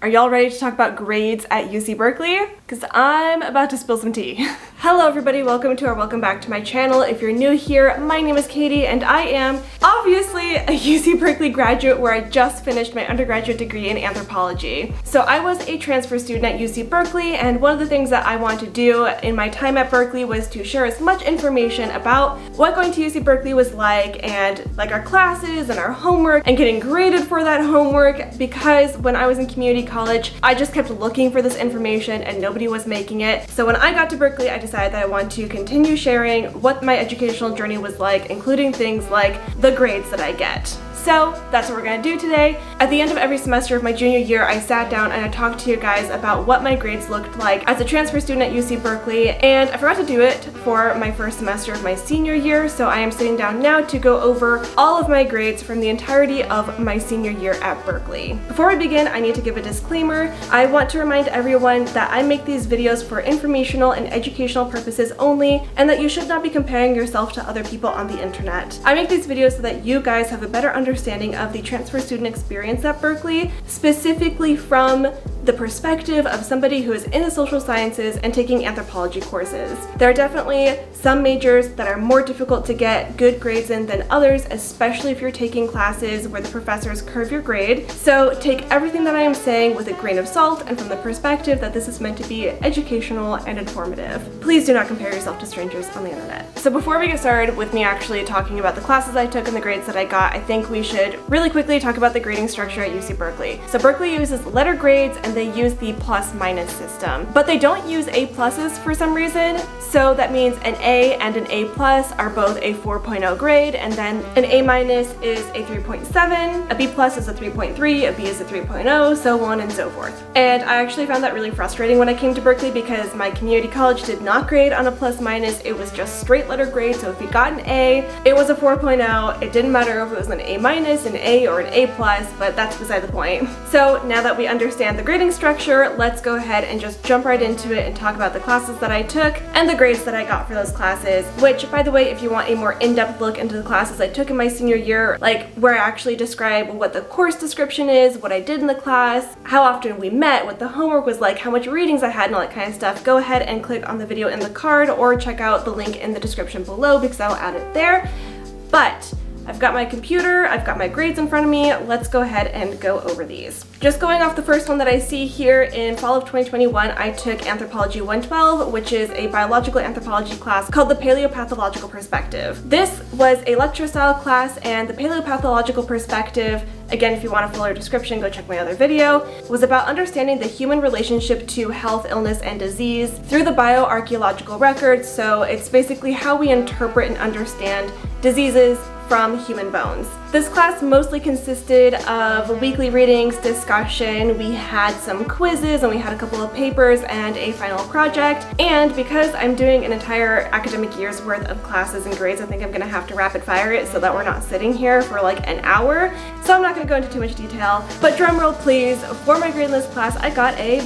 Are y'all ready to talk about grades at UC Berkeley? Because I'm about to spill some tea. Hello everybody, welcome back to my channel. If you're new here, my name is Katie and I am obviously a UC Berkeley graduate where I just finished my undergraduate degree in anthropology. So I was a transfer student at UC Berkeley, and one of the things that I wanted to do in my time at Berkeley was to share as much information about what going to UC Berkeley was like, and like our classes and our homework and getting graded for that homework, because when I was in community college, I just kept looking for this information and nobody was making it. So when I got to Berkeley, I decided that I want to continue sharing what my educational journey was like, including things like the grades that I get. So that's what we're gonna do today. At the end of every semester of my junior year, I sat down and I talked to you guys about what my grades looked like as a transfer student at UC Berkeley, and I forgot to do it for my first semester of my senior year, so I am sitting down now to go over all of my grades from the entirety of my senior year at Berkeley. Before we begin, I need to give a disclaimer. I want to remind everyone that I make these videos for informational and educational purposes only, and that you should not be comparing yourself to other people on the internet. I make these videos so that you guys have a better understanding of the transfer student experience at Berkeley, specifically from the perspective of somebody who is in the social sciences and taking anthropology courses. There are definitely some majors that are more difficult to get good grades in than others, especially if you're taking classes where the professors curve your grade. So take everything that I am saying with a grain of salt and from the perspective that this is meant to be educational and informative. Please do not compare yourself to strangers on the internet. So before we get started with me actually talking about the classes I took and the grades that I got, I think we should really quickly talk about the grading structure at UC Berkeley. So Berkeley uses letter grades and they use the plus-minus system, but they don't use A pluses for some reason. So that means an A and an A plus are both a 4.0 grade, and then an A minus is a 3.7, a B plus is a 3.3, a B is a 3.0, so on and so forth. And I actually found that really frustrating when I came to Berkeley because my community college did not grade on a plus-minus, it was just straight letter grade. So if you got an A, it was a 4.0. It didn't matter if it was an A minus, an A, or an A plus, but that's beside the point. So now that we understand the grading structure, let's go ahead and just jump right into it and talk about the classes that I took and the grades that I got for those classes, which, by the way, if you want a more in-depth look into the classes I took in my senior year, like where I actually describe what the course description is, what I did in the class, how often we met, what the homework was like, how much readings I had, and all that kind of stuff, go ahead and click on the video in the card or check out the link in the description below because I'll add it there. But I've got my computer, I've got my grades in front of me, let's go ahead and go over these. Just going off the first one that I see here, in fall of 2021, I took Anthropology 112, which is a biological anthropology class called the Paleopathological Perspective. This was a lecture style class, and the Paleopathological Perspective, again, if you want a fuller description, go check my other video, was about understanding the human relationship to health, illness, and disease through the bioarchaeological records. So it's basically how we interpret and understand diseases from human bones. This class mostly consisted of weekly readings, discussion, we had some quizzes, and we had a couple of papers and a final project. And because I'm doing an entire academic year's worth of classes and grades, I think I'm gonna have to rapid fire it so that we're not sitting here for like an hour. So I'm not gonna go into too much detail, but drum roll please, for my grade in this class, I got a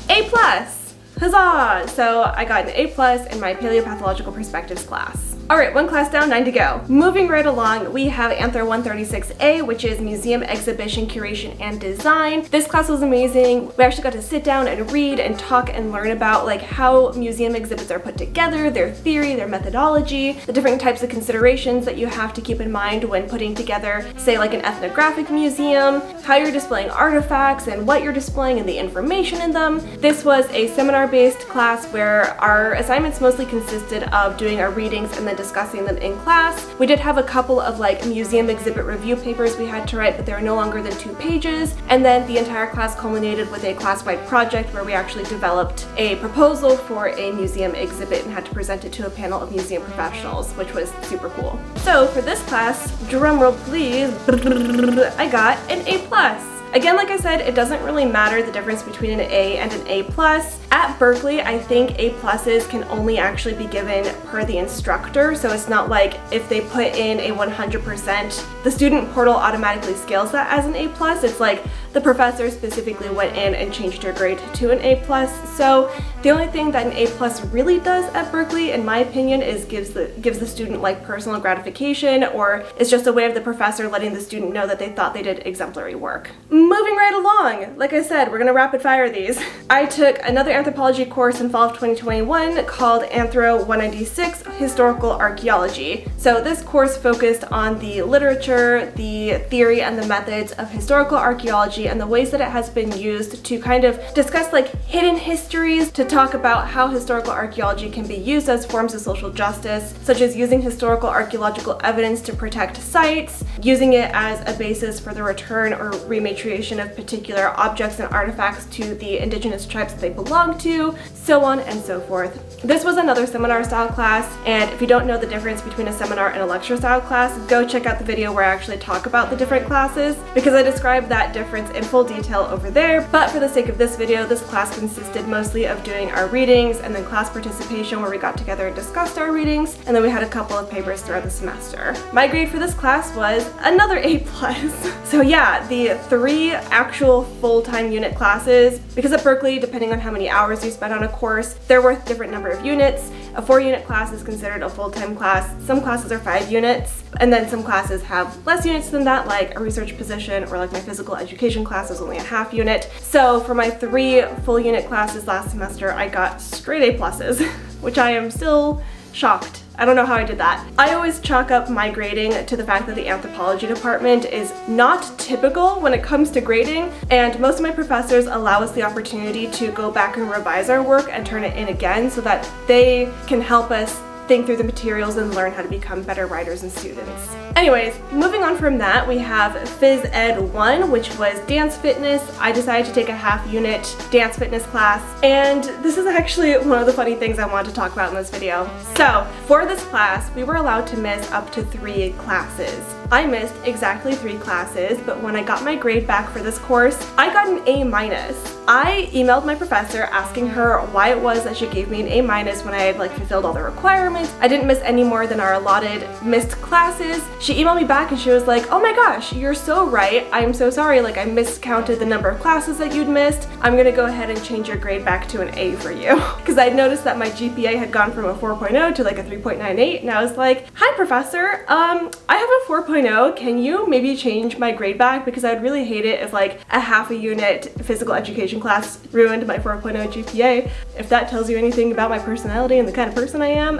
A plus. Huzzah! So I got an A plus in my Paleopathological Perspectives class. Alright, one class down, 9 to go. Moving right along, we have Anthro 136A, which is Museum, Exhibition, Curation, and Design. This class was amazing. We actually got to sit down and read and talk and learn about like how museum exhibits are put together, their theory, their methodology, the different types of considerations that you have to keep in mind when putting together, say, like an ethnographic museum, how you're displaying artifacts and what you're displaying and the information in them. This was a seminar-based class where our assignments mostly consisted of doing our readings and then discussing them in class. We did have a couple of like museum exhibit review papers we had to write, but they were no longer than 2 pages. And then the entire class culminated with a class-wide project where we actually developed a proposal for a museum exhibit and had to present it to a panel of museum professionals, which was super cool. So for this class, drumroll please, I got an A plus. Again, like I said, it doesn't really matter the difference between an A and an A plus. At Berkeley, I think A pluses can only actually be given per the instructor, so it's not like if they put in a 100%, the student portal automatically scales that as an A plus. It's like the professor specifically went in and changed your grade to an A+. So the only thing that an A+ really does at Berkeley, in my opinion, is gives the student like personal gratification, or it's just a way of the professor letting the student know that they thought they did exemplary work. Moving right along, like I said, we're gonna rapid fire these. I took another anthropology course in fall of 2021 called Anthro 196, Historical Archaeology. So this course focused on the literature, the theory, and the methods of historical archaeology and the ways that it has been used to kind of discuss like hidden histories, to talk about how historical archaeology can be used as forms of social justice, such as using historical archaeological evidence to protect sites, using it as a basis for the return or rematriation of particular objects and artifacts to the indigenous tribes that they belong to, so on and so forth. This was another seminar style class, and if you don't know the difference between a seminar and a lecture style class, go check out the video where I actually talk about the different classes, because I describe that difference in full detail over there. But for the sake of this video, this class consisted mostly of doing our readings and then class participation where we got together and discussed our readings, and then we had a couple of papers throughout the semester. My grade for this class was another A+. So yeah, the 3 actual full-time unit classes, because at Berkeley, depending on how many hours you spend on a course, they're worth different number of units. A 4-unit class is considered a full-time class. Some classes are 5 units, and then some classes have less units than that, like a research position, or like my physical education class is only a half unit. So for my 3 full unit classes last semester, I got straight A+, which I am still shocked. I don't know how I did that. I always chalk up my grading to the fact that the anthropology department is not typical when it comes to grading, and most of my professors allow us the opportunity to go back and revise our work and turn it in again so that they can help us think through the materials and learn how to become better writers and students. Anyways, moving on from that, we have Phys Ed 1, which was dance fitness. I decided to take a half unit dance fitness class, and this is actually one of the funny things I wanted to talk about in this video. So for this class, we were allowed to miss up to 3 classes. I missed exactly 3 classes, but when I got my grade back for this course, I got an A-. I emailed my professor asking her why it was that she gave me an A- when I had like fulfilled all the requirements. I didn't miss any more than our allotted missed classes. She emailed me back and she was like, oh my gosh, you're so right. I'm so sorry, like I miscounted the number of classes that you'd missed. I'm gonna go ahead and change your grade back to an A for you. Because I'd noticed that my GPA had gone from a 4.0 to like a 3.98, and I was like, hi professor, I have a 4.0. Can you maybe change my grade back? Because I'd really hate it if like a half a unit physical education class ruined my 4.0 GPA. If that tells you anything about my personality and the kind of person I am.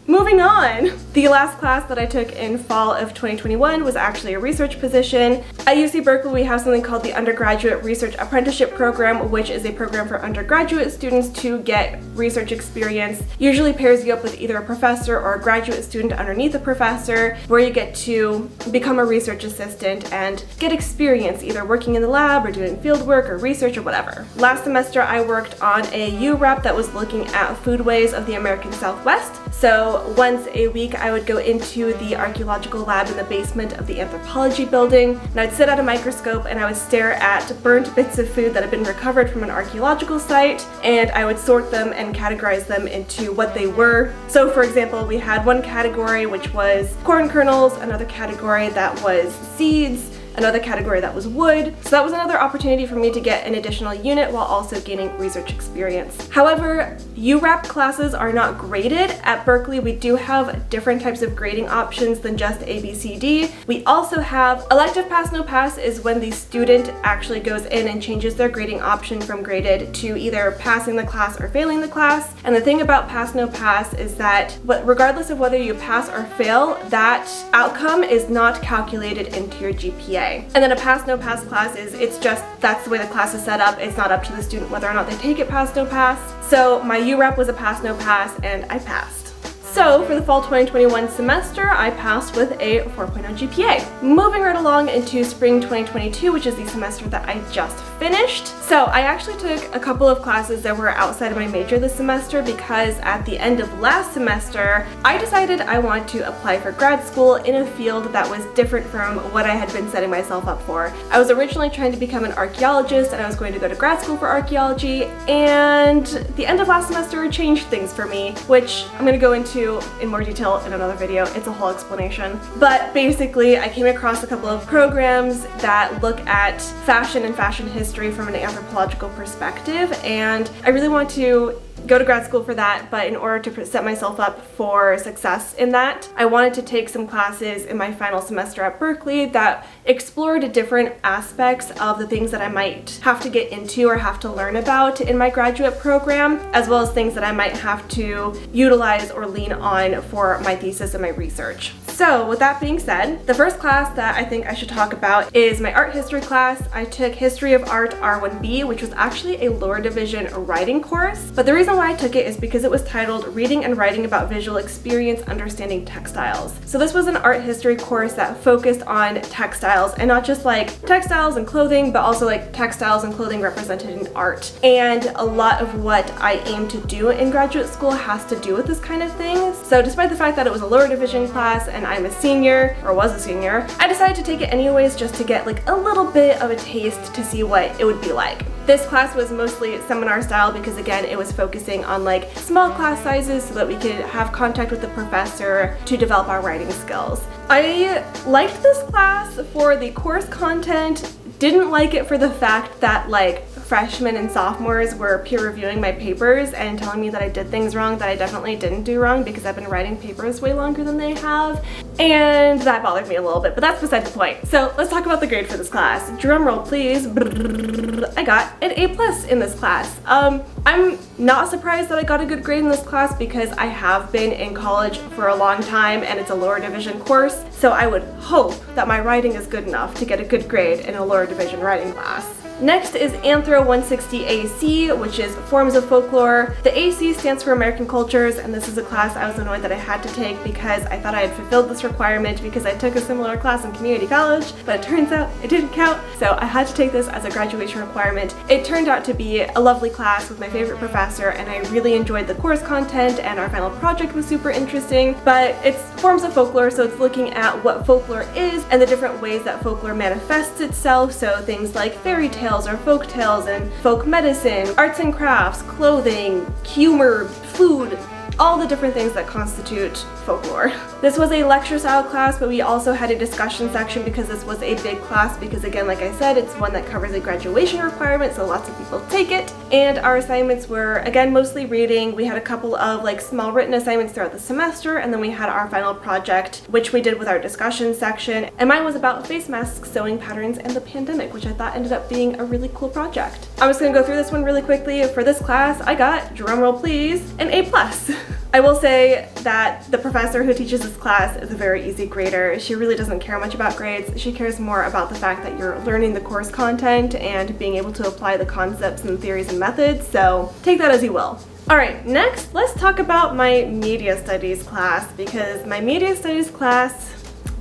Moving on! The last class that I took in fall of 2021 was actually a research position. At UC Berkeley, we have something called the Undergraduate Research Apprenticeship Program, which is a program for undergraduate students to get research experience. Usually pairs you up with either a professor or a graduate student underneath a professor, where you get to become a research assistant and get experience either working in the lab or doing field work or research or whatever. Last semester, I worked on a UREP that was looking at foodways of the American Southwest. So once a week I would go into the archaeological lab in the basement of the Anthropology building, and I'd sit at a microscope and I would stare at burnt bits of food that had been recovered from an archaeological site, and I would sort them and categorize them into what they were. So for example, we had one category which was corn kernels, another category that was seeds, another category that was wood. So that was another opportunity for me to get an additional unit while also gaining research experience. However, URAP classes are not graded. At Berkeley, we do have different types of grading options than just A, B, C, D. We also have elective pass, no pass is when the student actually goes in and changes their grading option from graded to either passing the class or failing the class. And the thing about pass, no pass is that regardless of whether you pass or fail, that outcome is not calculated into your GPA. And then a pass no pass class it's just that's the way the class is set up. It's not up to the student whether or not they take it pass no pass. So my UREP was a pass no pass and I passed. So for the fall 2021 semester, I passed with a 4.0 GPA. Moving right along into spring 2022, which is the semester that I just finished. So I actually took a couple of classes that were outside of my major this semester because at the end of last semester, I decided I wanted to apply for grad school in a field that was different from what I had been setting myself up for. I was originally trying to become an archaeologist and I was going to go to grad school for archaeology, and the end of last semester changed things for me, which I'm going to go into into in more detail in another video. It's a whole explanation. But basically, I came across a couple of programs that look at fashion and fashion history from an anthropological perspective, and I really want to go to grad school for that, but in order to set myself up for success in that, I wanted to take some classes in my final semester at Berkeley that explored different aspects of the things that I might have to get into or have to learn about in my graduate program, as well as things that I might have to utilize or lean on for my thesis and my research. So with that being said, the first class that I think I should talk about is my art history class. I took History of Art R1B, which was actually a lower division writing course, but the reason why I took it is because it was titled Reading and Writing About Visual Experience Understanding Textiles. So this was an art history course that focused on textiles, and not just like textiles and clothing, but also like textiles and clothing represented in art. And a lot of what I aim to do in graduate school has to do with this kind of thing. So despite the fact that it was a lower division class and I'm a senior, or was a senior, I decided to take it anyways just to get like a little bit of a taste to see what it would be like. This class was mostly seminar style because again, it was focusing on like small class sizes so that we could have contact with the professor to develop our writing skills. I liked this class for the course content, didn't like it for the fact that like freshmen and sophomores were peer reviewing my papers and telling me that I did things wrong that I definitely didn't do wrong because I've been writing papers way longer than they have, and that bothered me a little bit, but that's beside the point. So let's talk about the grade for this class. Drum roll please. I got an A+ in this class. I'm not surprised that I got a good grade in this class because I have been in college for a long time and it's a lower division course, so I would hope that my writing is good enough to get a good grade in a lower division writing class. Next is Anthro 160 AC, which is Forms of Folklore. The AC stands for American Cultures, and this is a class I was annoyed that I had to take because I thought I had fulfilled this requirement because I took a similar class in community college, but it turns out it didn't count, so I had to take this as a graduation requirement. It turned out to be a lovely class with my favorite professor, and I really enjoyed the course content, and our final project was super interesting, but it's Forms of Folklore, so it's looking at what folklore is and the different ways that folklore manifests itself, so things like fairy tales or folk tales and folk medicine, arts and crafts, clothing, humor, food, all the different things that constitute folklore. This was a lecture style class, but we also had a discussion section because this was a big class because again, like I said, it's one that covers a graduation requirement, so lots of people take it. And our assignments were, again, mostly reading. We had a couple of like small written assignments throughout the semester, and then we had our final project, which we did with our discussion section. And mine was about face masks, sewing patterns, and the pandemic, which I thought ended up being a really cool project. I'm just gonna go through this one really quickly. For this class, I got, drumroll please, an A+. I will say that the professor who teaches this class is a very easy grader. She really doesn't care much about grades. She cares more about the fact that you're learning the course content and being able to apply the concepts and theories and methods, so take that as you will. Alright, next let's talk about my media studies class because my media studies class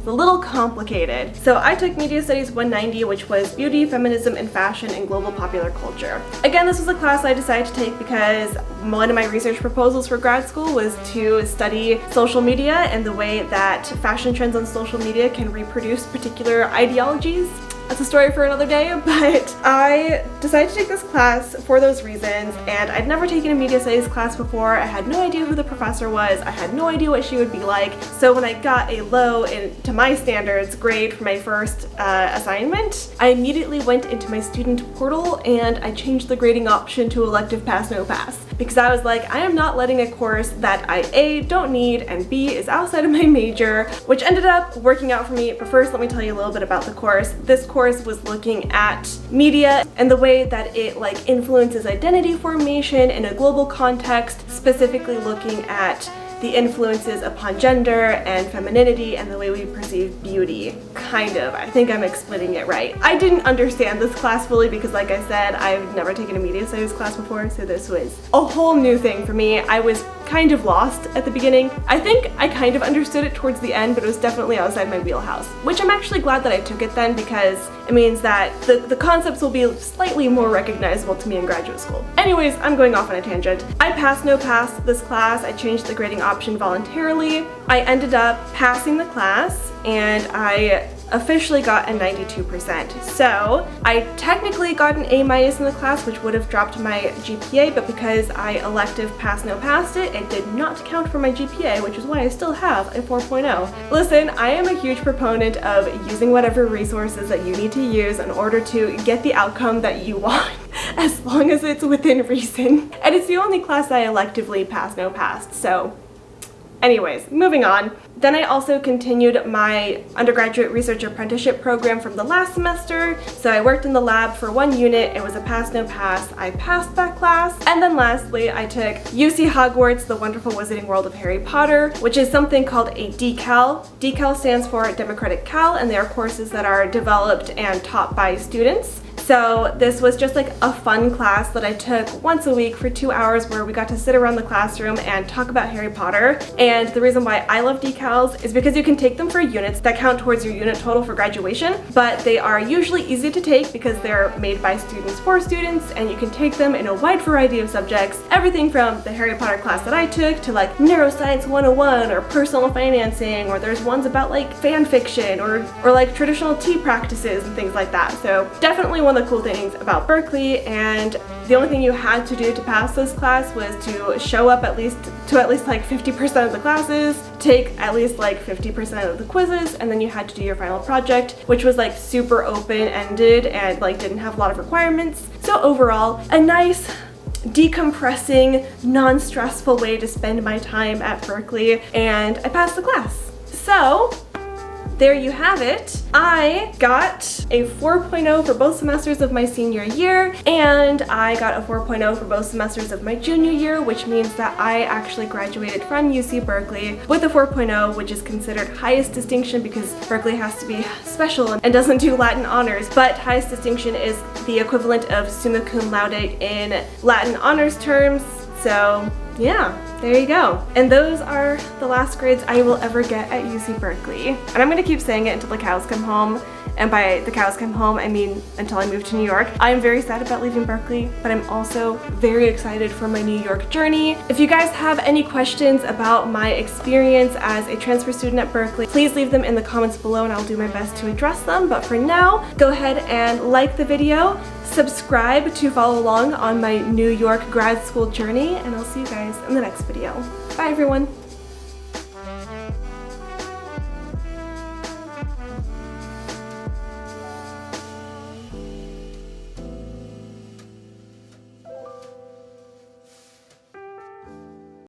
a little complicated. So I took Media Studies 190, which was Beauty, Feminism, and Fashion in Global Popular Culture. Again, this was a class I decided to take because one of my research proposals for grad school was to study social media and the way that fashion trends on social media can reproduce particular ideologies. That's a story for another day, but I decided to take this class for those reasons, and I'd never taken a media studies class before. I had no idea who the professor was. I had no idea what she would be like. So when I got a low, to my standards, grade for my first assignment, I immediately went into my student portal and I changed the grading option to elective pass, no pass. Because I was like, I am not letting a course that I A, don't need, and B, is outside of my major, which ended up working out for me. But first, let me tell you a little bit about the course. This course was looking at media and the way that it like influences identity formation in a global context, specifically looking at the influences upon gender and femininity and the way we perceive beauty. Kind of. I think I'm explaining it right. I didn't understand this class fully because, like I said, I've never taken a media studies class before, so this was a whole new thing for me. I was kind of lost at the beginning. I think I kind of understood it towards the end, but it was definitely outside my wheelhouse, which I'm actually glad that I took it then because it means that the concepts will be slightly more recognizable to me in graduate school. Anyways, I'm going off on a tangent. I passed no pass this class. I changed the grading option voluntarily. I ended up passing the class and I officially got a 92%. So I technically got an A- in the class, which would have dropped my GPA, but because I elective no passed it, it did not count for my GPA, which is why I still have a 4.0. Listen, I am a huge proponent of using whatever resources that you need to use in order to get the outcome that you want, as long as it's within reason. And it's the only class I electively passed, so anyways, moving on. Then I also continued my undergraduate research apprenticeship program from the last semester. So I worked in the lab for 1 unit. It was a no pass. I passed that class. And then lastly, I took UC Hogwarts, The Wonderful Wizarding World of Harry Potter, which is something called a DCAL. DCAL stands for Democratic Cal, and they are courses that are developed and taught by students. So this was just like a fun class that I took once a week for 2 hours, where we got to sit around the classroom and talk about Harry Potter. And the reason why I love decals is because you can take them for units that count towards your unit total for graduation, but they are usually easy to take because they're made by students for students, and you can take them in a wide variety of subjects. Everything from the Harry Potter class that I took to like Neuroscience 101 or personal financing, or there's ones about like fan fiction or like traditional tea practices and things like that. So definitely one of the cool things about Berkeley, and the only thing you had to do to pass this class was to show up at least like 50% of the classes, take at least like 50% of the quizzes, and then you had to do your final project, which was like super open-ended and like didn't have a lot of requirements. So overall, a nice decompressing, non-stressful way to spend my time at Berkeley, and I passed the class. So there you have it. I got a 4.0 for both semesters of my senior year, and I got a 4.0 for both semesters of my junior year, which means that I actually graduated from UC Berkeley with a 4.0, which is considered highest distinction because Berkeley has to be special and doesn't do Latin honors, but highest distinction is the equivalent of summa cum laude in Latin honors terms. So yeah, there you go. And those are the last grades I will ever get at UC Berkeley. And I'm gonna keep saying it until the cows come home. And by the cows come home, I mean until I move to New York. I'm very sad about leaving Berkeley, but I'm also very excited for my New York journey. If you guys have any questions about my experience as a transfer student at Berkeley, please leave them in the comments below and I'll do my best to address them. But for now, go ahead and like the video, subscribe to follow along on my New York grad school journey, and I'll see you guys in the next video. Bye everyone!